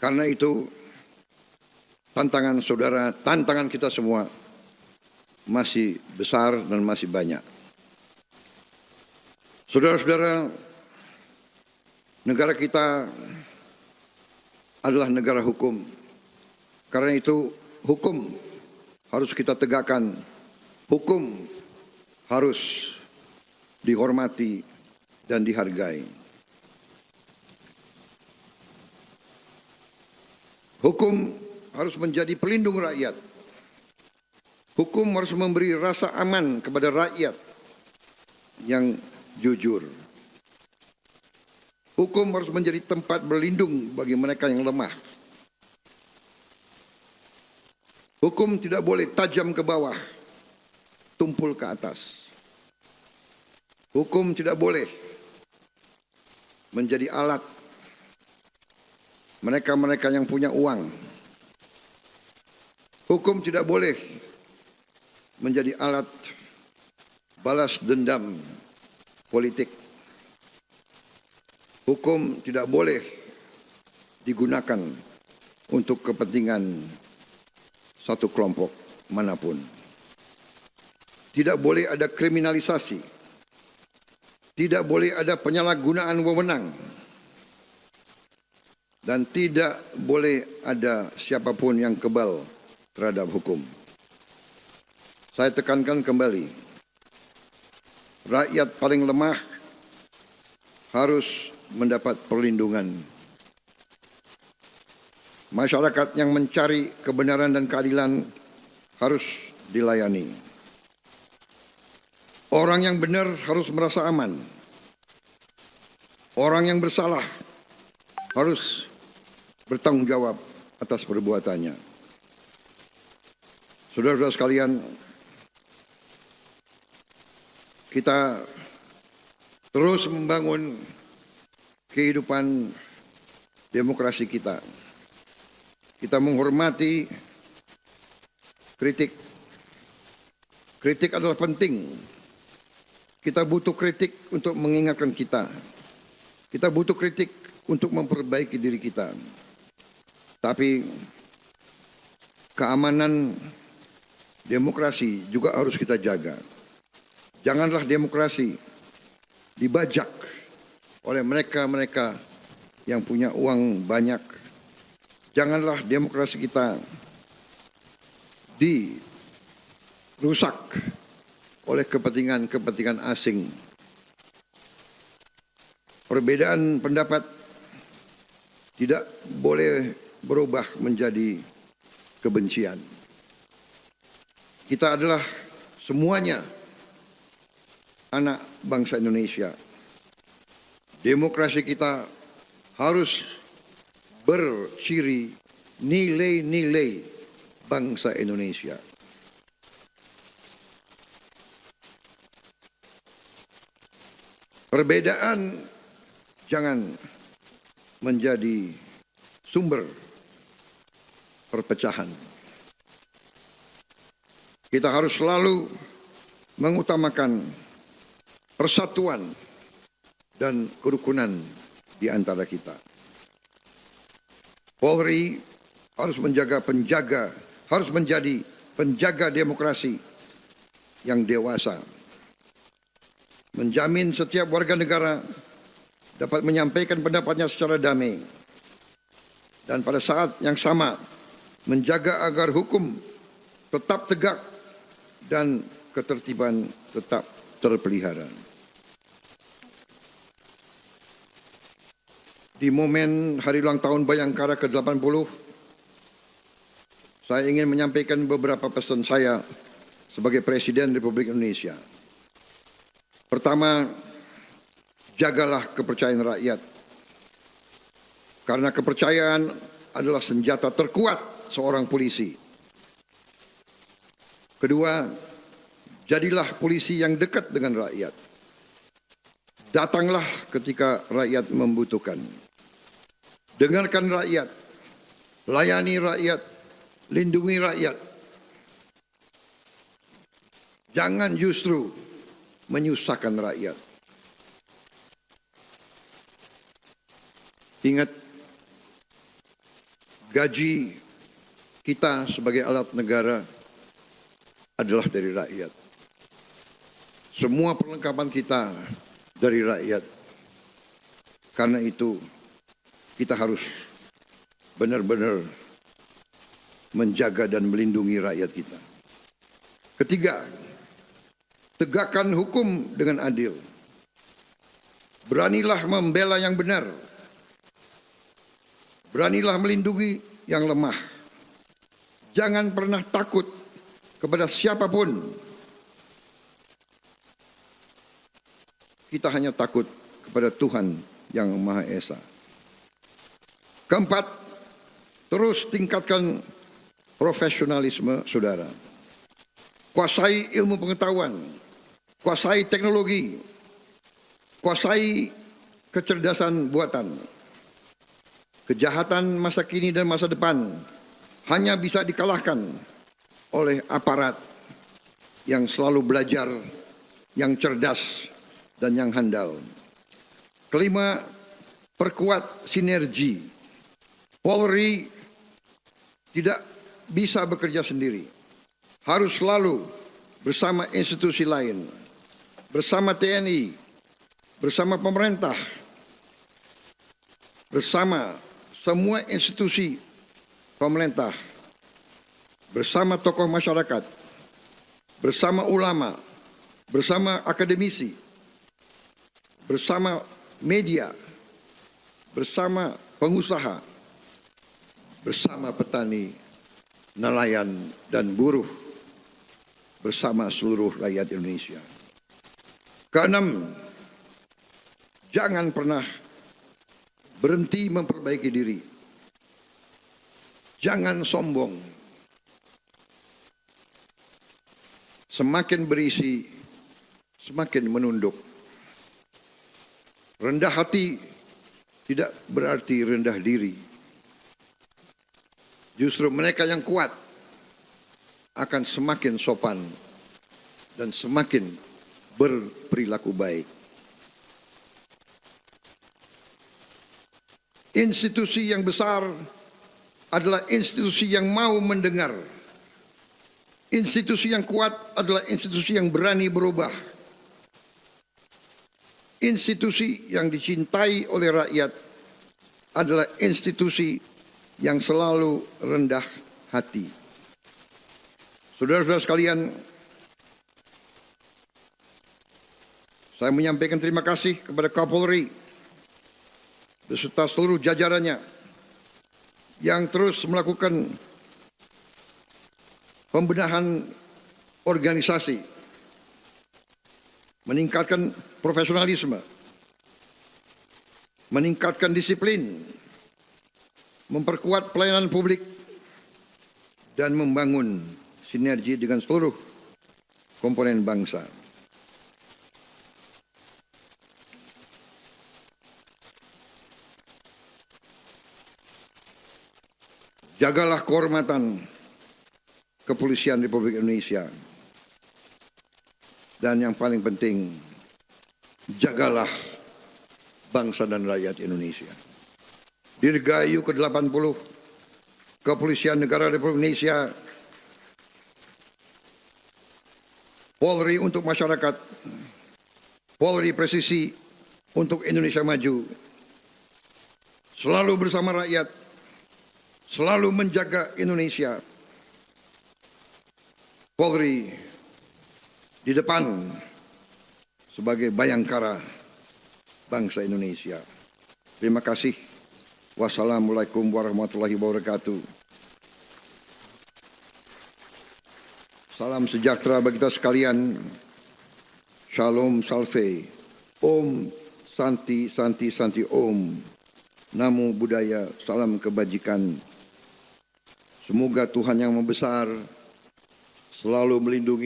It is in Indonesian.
Karena itu tantangan saudara, tantangan kita semua masih besar dan masih banyak. Saudara-saudara, negara kita adalah negara hukum. Karena itu hukum harus kita tegakkan. Hukum harus dihormati dan dihargai. Hukum harus menjadi pelindung rakyat. Hukum harus memberi rasa aman kepada rakyat yang jujur. Hukum harus menjadi tempat berlindung bagi mereka yang lemah. Hukum tidak boleh tajam ke bawah, tumpul ke atas. Hukum tidak boleh menjadi alat mereka-mereka yang punya uang. Hukum tidak boleh menjadi alat balas dendam politik. Hukum tidak boleh digunakan untuk kepentingan satu kelompok manapun. Tidak boleh ada kriminalisasi. Tidak boleh ada penyalahgunaan wewenang. Dan tidak boleh ada siapapun yang kebal terhadap hukum. Saya tekankan kembali, rakyat paling lemah harus mendapat perlindungan. Masyarakat yang mencari kebenaran dan keadilan harus dilayani. Orang yang benar harus merasa aman. Orang yang bersalah harus bertanggung jawab atas perbuatannya. Saudara-saudara sekalian, kita terus membangun kehidupan demokrasi kita. Kita menghormati kritik. Kritik adalah penting. Kita butuh kritik untuk mengingatkan kita. Kita butuh kritik untuk memperbaiki diri kita. Tapi keamanan demokrasi juga harus kita jaga. Janganlah demokrasi dibajak oleh mereka-mereka yang punya uang banyak. Janganlah demokrasi kita dirusak oleh kepentingan-kepentingan asing. Perbedaan pendapat tidak boleh berubah menjadi kebencian. Kita adalah semuanya anak bangsa Indonesia. Demokrasi kita harus berciri nilai-nilai bangsa Indonesia. Perbedaan jangan menjadi sumber perpecahan. Kita harus selalu mengutamakan persatuan dan kerukunan di antara kita. Polri harus menjadi penjaga demokrasi yang dewasa. Menjamin setiap warga negara dapat menyampaikan pendapatnya secara damai. Dan pada saat yang sama menjaga agar hukum tetap tegak dan ketertiban tetap terpelihara. Di momen Hari Ulang Tahun Bayangkara ke-80, saya ingin menyampaikan beberapa pesan saya sebagai Presiden Republik Indonesia. Pertama, jagalah kepercayaan rakyat. Karena kepercayaan adalah senjata terkuat seorang polisi. Kedua, jadilah polisi yang dekat dengan rakyat. Datanglah ketika rakyat membutuhkan. Dengarkan rakyat, layani rakyat, lindungi rakyat. Jangan justru menyusahkan rakyat. Ingat, gaji kita sebagai alat negara adalah dari rakyat. Semua perlengkapan kita dari rakyat. Karena itu kita harus benar-benar menjaga dan melindungi rakyat kita. Ketiga, tegakkan hukum dengan adil. Beranilah membela yang benar. Beranilah melindungi yang lemah. Jangan pernah takut kepada siapapun. Kita hanya takut kepada Tuhan yang Maha Esa. Keempat, terus tingkatkan profesionalisme saudara. Kuasai ilmu pengetahuan, kuasai teknologi, kuasai kecerdasan buatan. Kejahatan masa kini dan masa depan hanya bisa dikalahkan oleh aparat yang selalu belajar, yang cerdas, dan yang handal. Kelima, perkuat sinergi. Polri tidak bisa bekerja sendiri. Harus selalu bersama institusi lain, bersama TNI, bersama pemerintah, bersama semua institusi pemerintah, bersama tokoh masyarakat, bersama ulama, bersama akademisi, bersama media, bersama pengusaha, bersama petani, nelayan, dan buruh, bersama seluruh rakyat Indonesia. Keenam, jangan pernah berhenti memperbaiki diri. Jangan sombong. Semakin berisi, semakin menunduk. Rendah hati tidak berarti rendah diri. Justru mereka yang kuat akan semakin sopan dan semakin berperilaku baik. Institusi yang besar adalah institusi yang mau mendengar. Institusi yang kuat adalah institusi yang berani berubah. Institusi yang dicintai oleh rakyat adalah institusi yang selalu rendah hati. Saudara-saudara sekalian, saya menyampaikan terima kasih kepada Kapolri beserta seluruh jajarannya yang terus melakukan pembenahan organisasi, meningkatkan profesionalisme, meningkatkan disiplin, memperkuat pelayanan publik, dan membangun sinergi dengan seluruh komponen bangsa. Jagalah kehormatan Kepolisian Republik Indonesia. Dan yang paling penting, jagalah bangsa dan rakyat Indonesia. Dirgahayu ke-80 Kepolisian Negara Republik Indonesia, Polri untuk masyarakat, Polri presisi untuk Indonesia maju, selalu bersama rakyat, selalu menjaga Indonesia. Polri di depan sebagai bayangkara bangsa Indonesia. Terima kasih. Wassalamualaikum warahmatullahi wabarakatuh. Salam sejahtera bagi kita sekalian. Shalom Salve. Om Santi Santi Santi Om. Namo Buddhaya. Salam kebajikan. Semoga Tuhan yang Maha Besar selalu melindungi